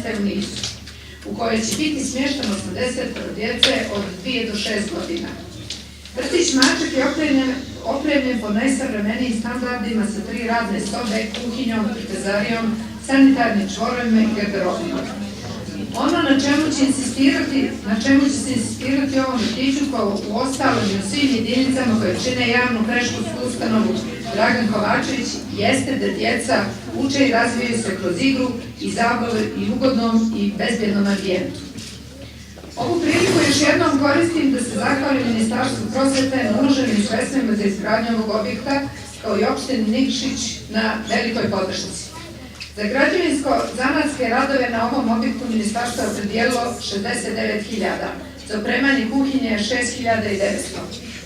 smještaj u Nišu, u kojoj će biti smješteno 80 djece od 2 do 6 godina. Vrtić Maček je opremljen po najsavremenijim standardima sa 3 radne sobe, kuhinjom, trpezarijom, sanitarnim čvorovima i garderobima. Ono na čemu će se insistirati u ovom vrtiću, kao u ostalom i u svim jedinicama koje čine javnu predškolsku ustanovu Dragan Kovačević, jeste da djeca uče i razvijaju se kroz igru i zabavu i ugodnom i bezbjednom ambijentu. Ovu priliku još jednom koristim da se zahvalim Ministarstvu prosvete na uloženim sredstvima za izgradnju ovog objekta, kao i opštini Nikšić na velikoj podršci. Za građevinsko-zanatske radove na ovom objektu ministarstvo je opredijelilo 69.000, za opremanje kuhinje 6.900,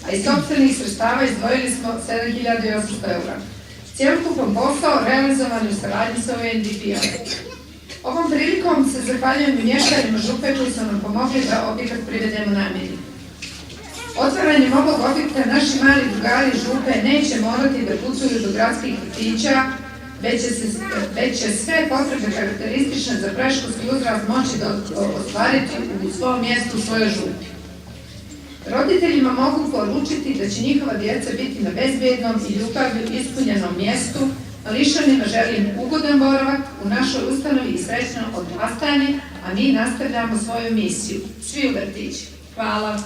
a iz sopstvenih sredstava izdvojili smo 7.800 eura. Cijelokupan posao realizovan u saradnji sa UNDP-om. Ovom prilikom se zahvaljujem i mještanima Župe koji su nam pomogli da objekat privedemo namjeni. Otvaranjem ovog objekta naši mali drugari Župe neće morati da putuju do gradskih vrtića, već će sve potrebe karakteristične za predškolski uzrast moći da ostvariti u svom mjestu, u svojoj Župi. Roditeljima mogu poručiti da će njihova djeca biti na bezbjednom i ljubavlju ispunjenom mjestu, a Nišanima želim ugodan boravak u našoj ustanovi i srećno odrastanje, a mi nastavljamo svoju misiju. Svi u vrtići. Hvala.